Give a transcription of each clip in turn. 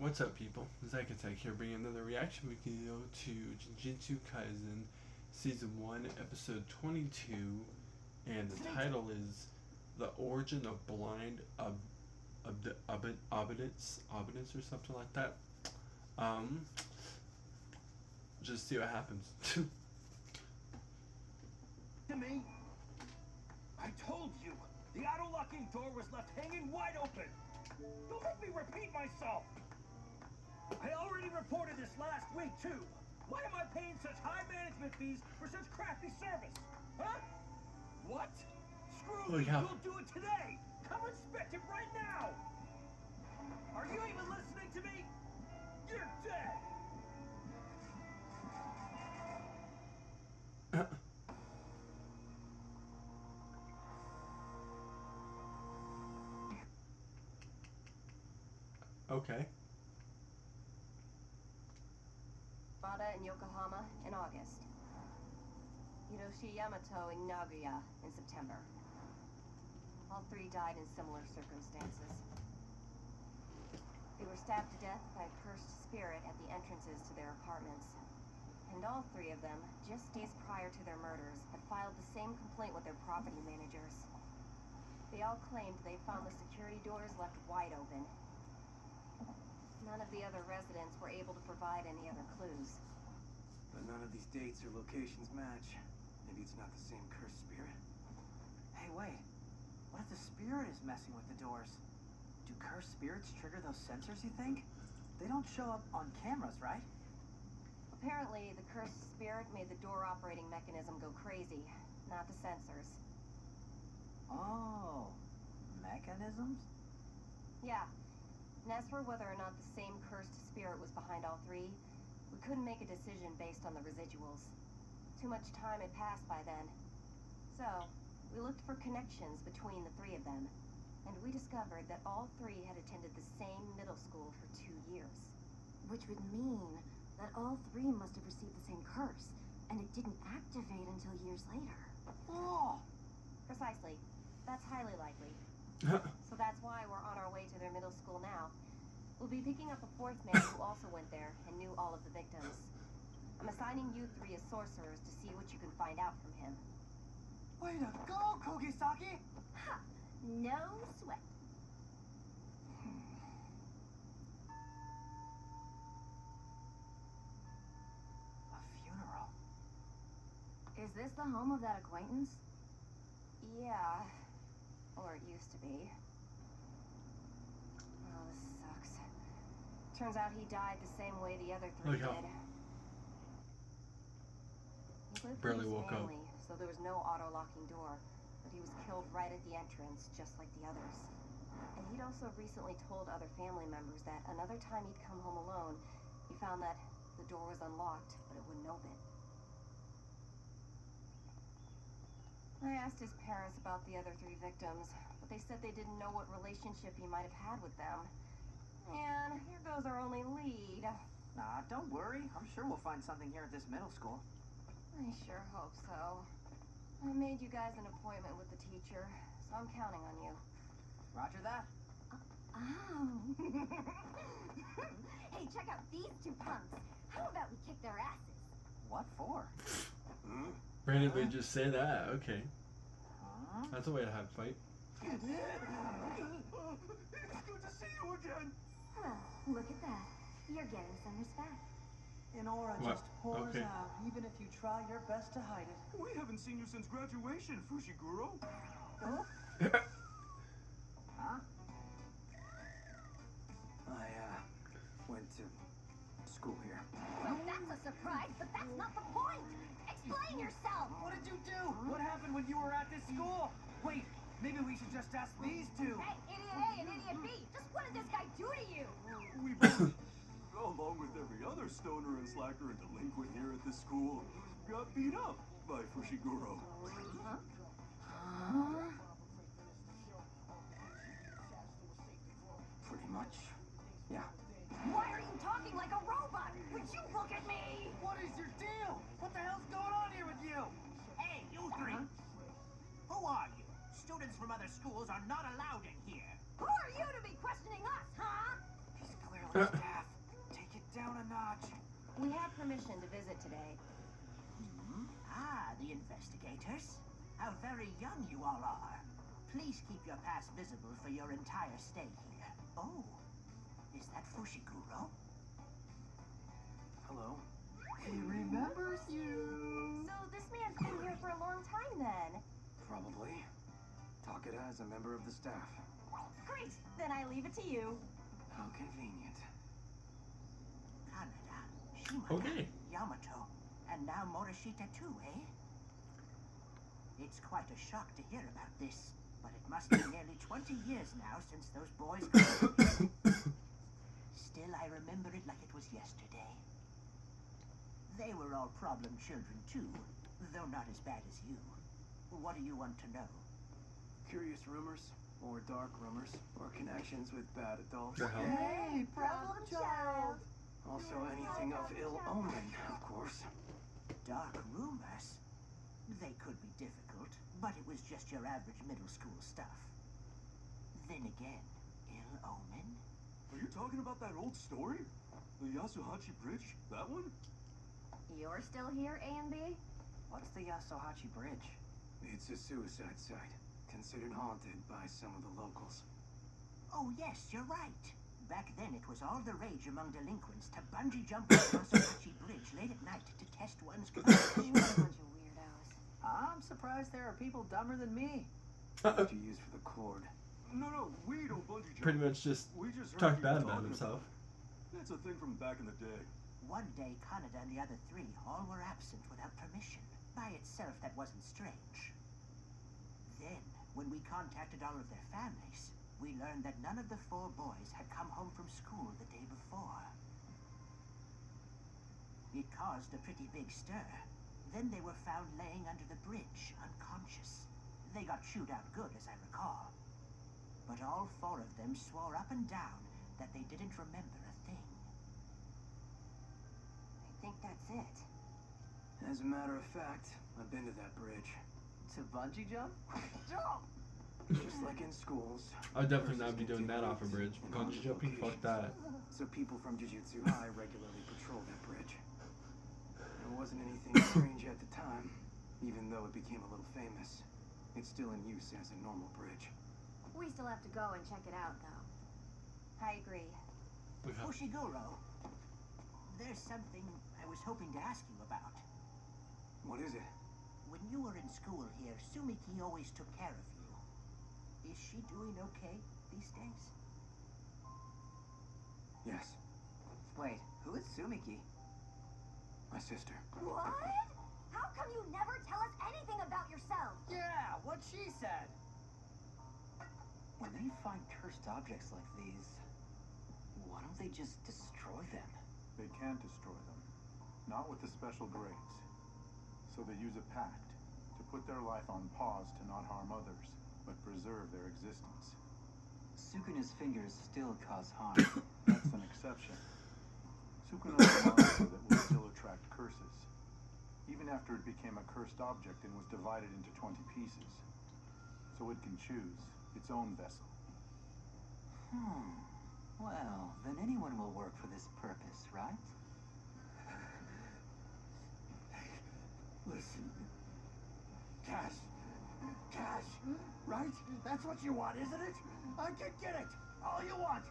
What's up, people? Zykatek here, bringing another reaction video to Jujutsu Kaisen Season 1, Episode 22, and the title is The Origin of Blind Obedience or something like that. Just see what happens. To me, I told you, the auto-locking door was left hanging wide open. Don't make me repeat myself. I already reported this last week, too. Why am I paying such high management fees for such crappy service? Huh? What? Screw you, we'll do it today. Come inspect it right now. Are you even listening to me? You're dead. Okay. In Yokohama in August. Hiroshi Yamato in Nagoya in September. All three died in similar circumstances. They were stabbed to death by a cursed spirit at the entrances to their apartments. And all three of them, just days prior to their murders, had filed the same complaint with their property managers. They all claimed they found the security doors left wide open. None of the other residents were able to provide any other clues. But none of these dates or locations match. Maybe it's not the same cursed spirit. Hey, wait. What if the spirit is messing with the doors? Do cursed spirits trigger those sensors, you think? They don't show up on cameras, right? Apparently, the cursed spirit made the door operating mechanism go crazy, not the sensors. Oh, mechanisms? Yeah. And as for whether or not the same cursed spirit was behind all three, we couldn't make a decision based on the residuals. Too much time had passed by then. So, we looked for connections between the three of them, and we discovered that all three had attended the same middle school for 2 years. Which would mean that all three must have received the same curse, and it didn't activate until years later. Oh! Precisely. That's highly likely. So that's why we're on our way to their middle school now. We'll be picking up a fourth man who also went there and knew all of the victims. I'm assigning you three as sorcerers to see what you can find out from him. Way to go, Kogisaki! Ha! No sweat. A funeral. Is this the home of that acquaintance? Yeah. Or it used to be. Oh, this sucks. Turns out he died the same way the other three did. He lived Barely with his woke up. family, so there was no auto-locking door. But he was killed right at the entrance, just like the others. And he'd also recently told other family members that another time he'd come home alone, he found that the door was unlocked, but it wouldn't open. I asked his parents about the other three victims, but they said they didn't know what relationship he might have had with them. And here goes our only lead. Nah, don't worry. I'm sure we'll find something here at this middle school. I sure hope so. I made you guys an appointment with the teacher, so I'm counting on you. Roger that. Oh. Hey, check out these two punks. How about we kick their asses? What for? Brandon would just say that. Okay. Huh? That's a way to have a fight. It's good to see you again. Oh, look at that. You're getting some respect. An aura What? just pours Okay. out, even if you try your best to hide it. We haven't seen you since graduation, Fushiguro. Huh? I, went to school here. Well, that's a surprise, but that's not the point. Explain yourself. What did you do? What happened when you were at this school? Wait, maybe we should just ask these two. Hey, idiot A and idiot B. Just what did this guy do to you? We both, along with every other stoner and slacker and delinquent here at this school, got beat up by Fushiguro. Pretty much. Yeah. Why are you talking like a robot? Would you look at me? What is your deal? What the hell's going on here with you? Hey, you three! Who are you? Students from other schools are not allowed in here. Who are you to be questioning us, huh? He's clearly stabbed. have permission to visit today. Ah, the investigators. How very young you all are. Please keep your pass visible for your entire stay here. Oh, is that Fushiguro? Hello. He remembers you. So this man's been here for a long time then. Probably. Takeda is a member of the staff. Great, then I leave it to you. How convenient. Kaneda, Shimada, Okay. Yamato, and now Morishita too, eh? It's quite a shock to hear about this, but it must be nearly 20 years now since those boys got here. Still, I remember it like it was yesterday. They were all problem children too, though not as bad as you. What do you want to know? Curious rumors, or dark rumors, or connections with bad adults. The hell? Hey, problem child. Also anything of ill omen, of course. Dark rumors? They could be difficult, but it was just your average middle school stuff. Then again, ill omen? Are you talking about that old story? The Yasuhachi Bridge? That one? You're still here, A and B? What's the Yasuhachi Bridge? It's a suicide site, considered haunted by some of the locals. Oh yes, you're right. Back then it was all the rage among delinquents to bungee jump off Yasuhachi Bridge late at night to test one's You're courage. a bunch of weirdos. I'm surprised there are people dumber than me. What you use for the cord? No, we don't bungee jump. Pretty much just We just heard talked people bad about talking himself. That's a thing from back in the day. One day, Kaneda and the other three all were absent without permission. By itself, that wasn't strange. Then, when we contacted all of their families, we learned that none of the 4 boys had come home from school the day before. It caused a pretty big stir. Then they were found laying under the bridge, unconscious. They got chewed out good, as I recall. But all 4 of them swore up and down that they didn't remember a thing. I think that's it. As a matter of fact, I've been to that bridge. To bungee jump? Jump! Just like in schools. I'd definitely not be Persons doing that off a continue bridge. in Bungee haunted jumping, fuck that. locations. So people from Jujutsu High regularly patrol that bridge. There wasn't anything strange at the time, even though it became a little famous. It's still in use as a normal bridge. We still have to go and check it out, though. I agree. Okay. Fushiguro, there's something I was hoping to ask you about. What is it? When you were in school here, Sumiki always took care of you. Is she doing okay these days? Yes, Wait, who is Sumiki? my sister. What? How come you never tell us anything about yourself? Yeah, what she said. When they find cursed objects like these, why don't they just destroy them? They can't destroy them. Not with the special grades. So they use a pact to put their life on pause to not harm others, but preserve their existence. Sukuna's fingers still cause harm. That's an exception. Sukuna is a monster that will still attract curses, even after it became a cursed object and was divided into 20 pieces. So it can choose its own vessel. Well, then anyone will work for this purpose, right? Listen. Cash, right? That's what you want, isn't it? I can get it. All you want.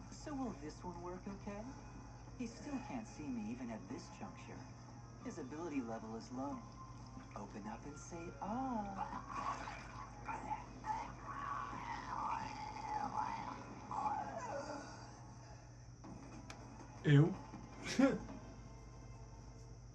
So will this one work okay? He still can't see me even at this juncture. His ability level is low. Open up and say, ah. Ew.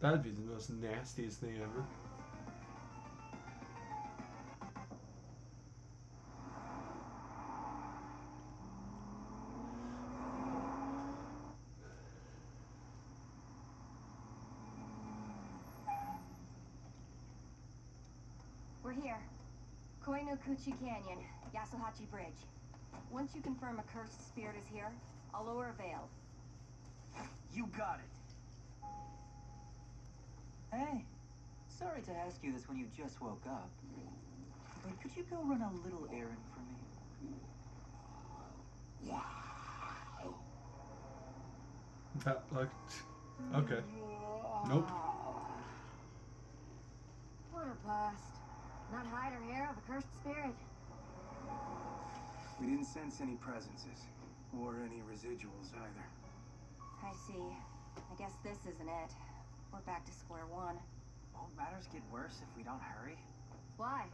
That'd be the most nastiest thing ever. We're here. Koi no Kuchi Canyon, Yasuhachi Bridge. Once you confirm a cursed spirit is here, I'll lower a veil. You got it. Hey, sorry to ask you this when you just woke up, but could you go run a little errand for me? That looked Okay. Nope. What a bust. Not hide or hair of a cursed spirit. We didn't sense any presences, or any residuals either. I see. I guess this isn't it. We're back to square one. Won't matters get worse if we don't hurry? Why?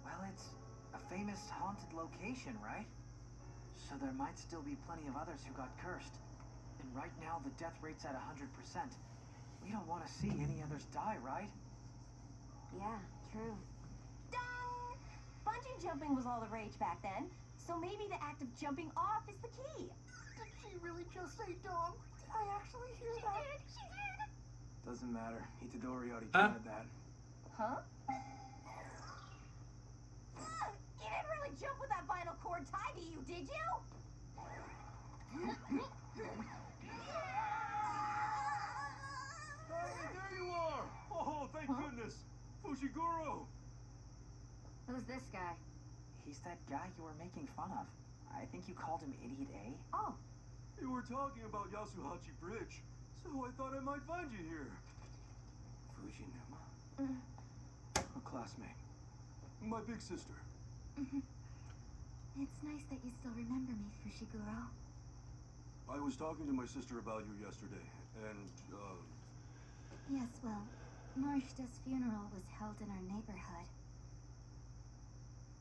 Well, it's a famous haunted location, right? So there might still be plenty of others who got cursed. And right now, the death rate's at 100%. We don't want to see any others die, right? Yeah, true. Dong! Bungee jumping was all the rage back then, so maybe the act of jumping off is the key. Did she really just say dong? Did I actually hear that? She did! Doesn't matter. Itadori already tried that. Huh? You didn't really jump with that vinyl cord tied to you, did you? Hey, there you are! Oh, thank goodness! Fushiguro! Who's this guy? He's that guy you were making fun of. I think you called him Idiot A. Oh, You were talking about Yasuhachi Bridge, so I thought I might find you here. Fujinuma? A classmate. My big sister. It's nice that you still remember me, Fushiguro. I was talking to my sister about you yesterday, and, Yes, well, Morishita's funeral was held in our neighborhood.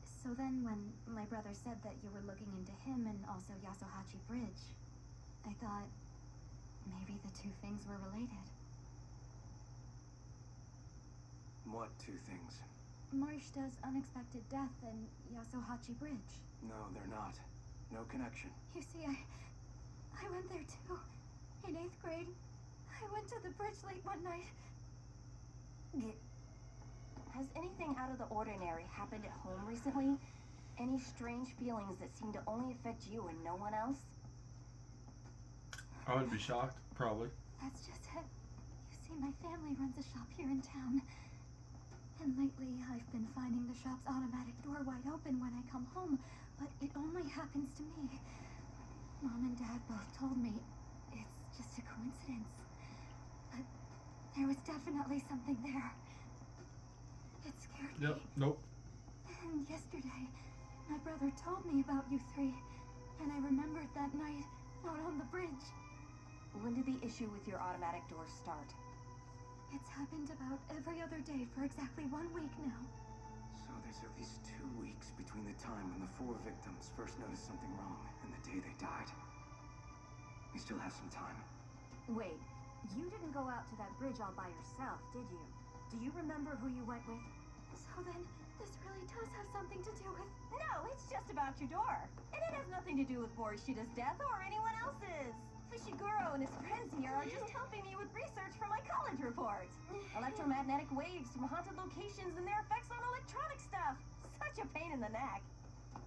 So then when my brother said that you were looking into him and also Yasuhachi Bridge, I thought maybe the two things were related. What two things? Morishita's unexpected death and Yasuhachi Bridge. No, they're not. No connection. You see, I went there too. In 8th grade, I went to the bridge late one night. has anything out of the ordinary happened at home recently? Any strange feelings that seem to only affect you and no one else? I would be shocked, probably. That's just it. You see, my family runs a shop here in town. And lately, I've been finding the shop's automatic door wide open when I come home, but it only happens to me. Mom and Dad both told me it's just a coincidence. But there was definitely something there. It scared me. Yep. Nope. And yesterday, my brother told me about you three, and I remembered that night out on the bridge. When did the issue with your automatic door start? It's happened about every other day for exactly 1 week now. So there's at least 2 weeks between the time when the 4 victims first noticed something wrong and the day they died. We still have some time. Wait, you didn't go out to that bridge all by yourself, did you? Do you remember who you went with? So then, this really does have something to do with... No, it's just about your door. And it has nothing to do with Morishita's death or anyone else's. Fushiguro and his friends here are just helping me with research for my college report. Electromagnetic waves from haunted locations and their effects on electronic stuff. Such a pain in the neck.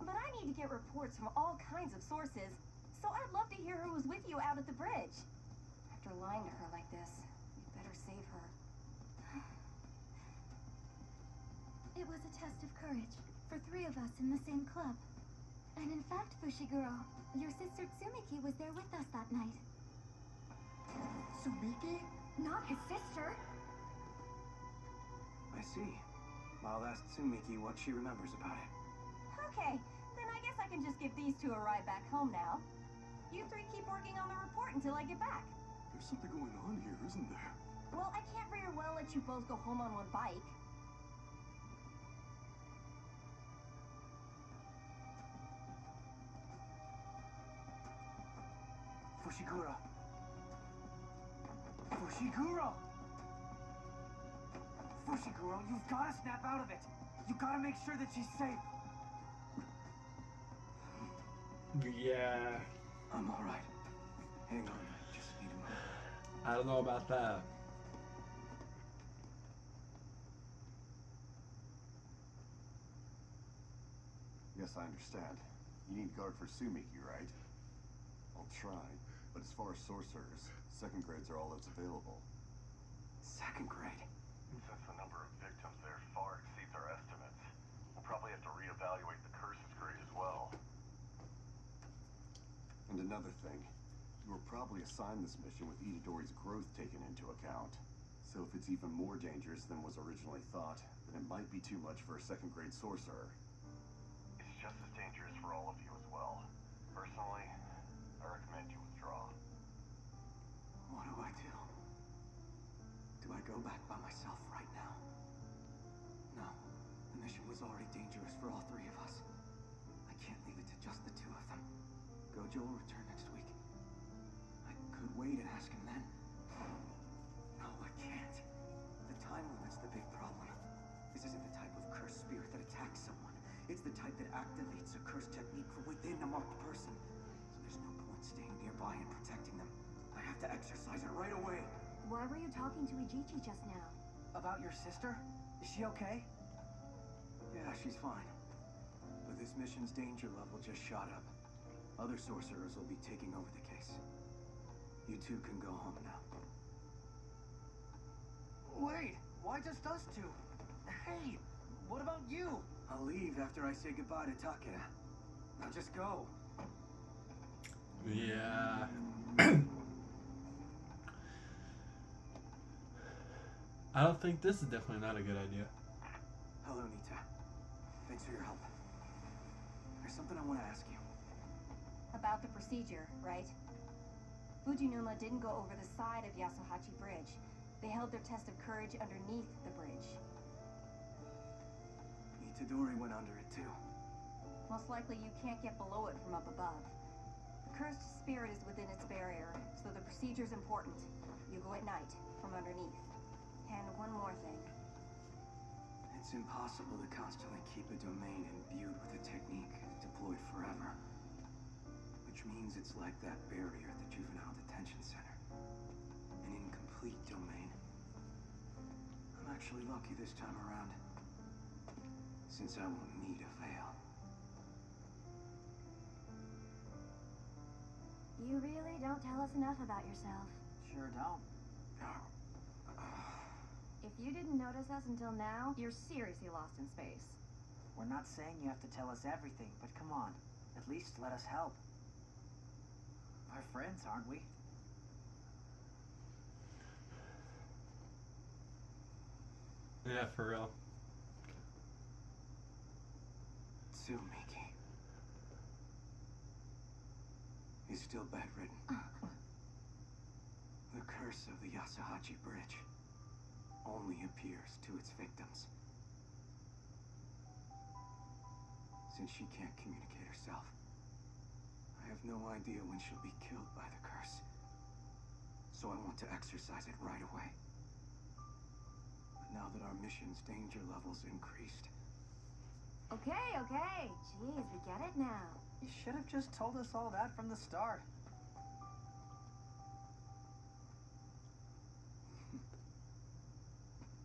But I need to get reports from all kinds of sources, so I'd love to hear who was with you out at the bridge. After lying to her like this, we'd better save her. It was a test of courage for 3 of us in the same club. And in fact, Fushiguro, your sister Tsumiki was there with us that night. Tsumiki? Not his sister. I see. I'll ask Tsumiki what she remembers about it. Okay, then I guess I can just give these two a ride back home now. You three keep working on the report until I get back. there's something going on here, isn't there? Well, I can't very well let you both go home on one bike. Fushiguro! Fushiguro! Fushiguro, you've got to snap out of it! You gotta make sure that she's safe! Yeah. I'm alright. Hang on, I just need a moment. I don't know about that. Yes, I understand. You need guard for Tsumiki, right? I'll try, but as far as sorcerers, 2nd grades are all that's available. 2nd grade? Since the number of victims there far exceeds our estimates, we'll probably have to reevaluate the curses grade as well. And another thing, You were probably assigned this mission with Itadori's growth taken into account. So if it's even more dangerous than was originally thought, then it might be too much for a second-grade sorcerer. It's just as dangerous for all of you as well. Personally, I recommend you withdraw. What do I do? Do I go back by myself right now? No. The mission was already dangerous for all three of us. I can't leave it to just the two of them. Gojo will return next week. I could wait and ask him then. No, I can't. The time limit's the big problem. This isn't the type of cursed spirit that attacks someone. It's the type that activates a cursed technique from within a marked person. So there's no point staying nearby and protecting them. I have to exercise it right away. Why were you talking to Ijichi just now? About your sister? Is she okay? Yeah, she's fine. But this mission's danger level just shot up. Other sorcerers will be taking over the case. You two can go home now. Wait! Why just us two? Hey! What about you? I'll leave after I say goodbye to Takeda. Now just go. Yeah. I don't think this is definitely not a good idea. Hello, Nita. Thanks for your help. There's something I want to ask you. About the procedure, right? Fujinuma didn't go over the side of Yasuhachi Bridge. They held their test of courage underneath the bridge. Itadori went under it too. Most likely you can't get below it from up above. The cursed spirit is within its barrier, so the procedure's important. You go at night, from underneath. And one more thing. It's impossible to constantly keep a domain imbued with a technique deployed forever. Which means it's like that barrier at the juvenile detention center. An incomplete domain. I'm actually lucky this time around, since I won't need a veil. You really don't tell us enough about yourself. Sure don't. If you didn't notice us until now, You're seriously lost in space. We're not saying you have to tell us everything, but come on. At least let us help. We're friends, aren't we? Yeah, for real. Tsumiki is still bedridden. The curse of the Yasuhachi Bridge only appears to its victims. Since she can't communicate herself, I have no idea when she'll be killed by the curse. So I want to exercise it right away. But now that our mission's danger level's increased, okay. Jeez, we get it now. You should have just told us all that from the start.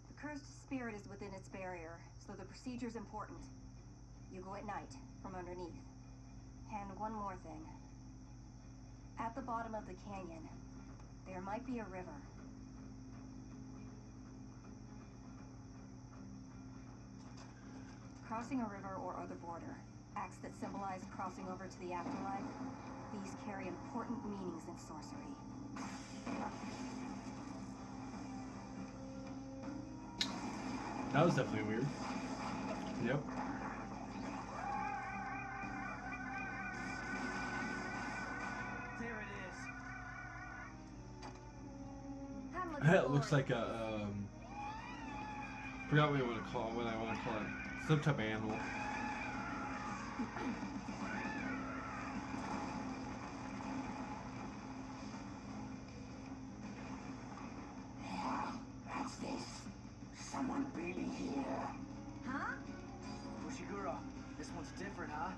The cursed spirit is within its barrier, so the procedure's important. You go at night, from underneath. And one more thing. At the bottom of the canyon, there might be a river. Crossing a river or other border, acts that symbolize crossing over to the afterlife, these carry important meanings in sorcery. That was definitely weird. Yep. there it is. I'm looking It looks forward. like a forgot what I want to call it. Some type of animal. What's this? Someone really here? Huh? Fushiguro, this one's different, huh?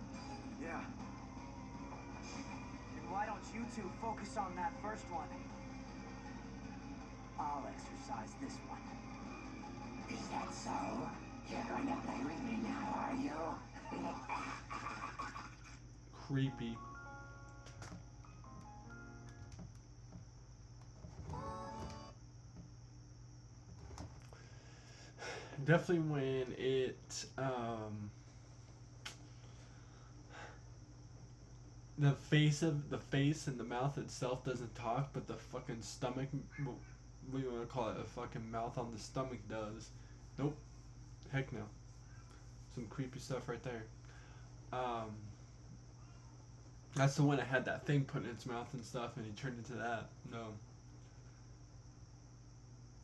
Yeah. Then why don't you two focus on that first one? I'll exercise this one. Is that so? You're going to play with me now, are you? Creepy. Definitely when it the face and the mouth itself doesn't talk, but the fucking stomach, what do you want to call it, a fucking mouth on the stomach does. Nope. Heck no. Some creepy stuff right there. That's the one that had that thing put in its mouth and stuff, and he turned into that. No.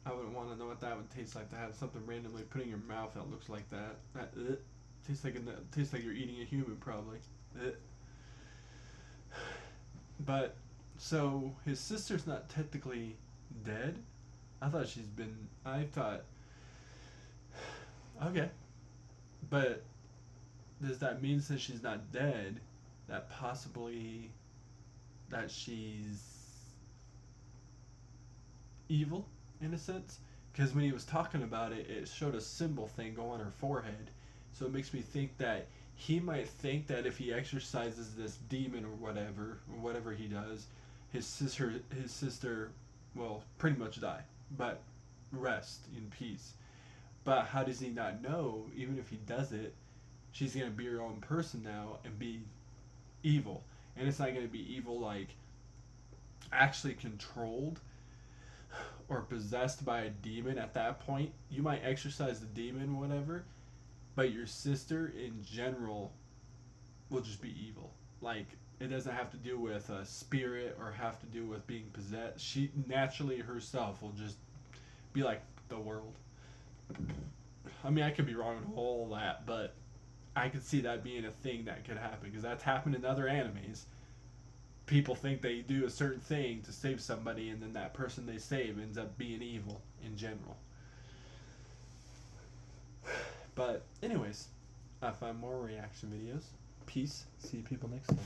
I wouldn't want to know what that would taste like, to have something randomly put in your mouth that looks like that. Tastes like you're eating a human, probably. But, so, his sister's not technically dead? I thought, okay. But, does that mean since she's not dead, that possibly, that she's evil, in a sense? Because when he was talking about it, it showed a symbol thing go on her forehead. So it makes me think that he might think that if he exorcises this demon or whatever he does, his sister will pretty much die, but rest in peace. But how does he not know, even if he does it, she's going to be her own person now and be evil. And it's not going to be evil like actually controlled or possessed by a demon at that point. You might exorcise the demon, whatever, but your sister in general will just be evil. Like, it doesn't have to do with a spirit or have to do with being possessed. She naturally herself will just be like the world. I mean, I could be wrong in all that, but I could see that being a thing that could happen, because that's happened in other animes. People think they do a certain thing to save somebody, and then that person they save ends up being evil in general. But anyways, I find more reaction videos. Peace. See you people next time.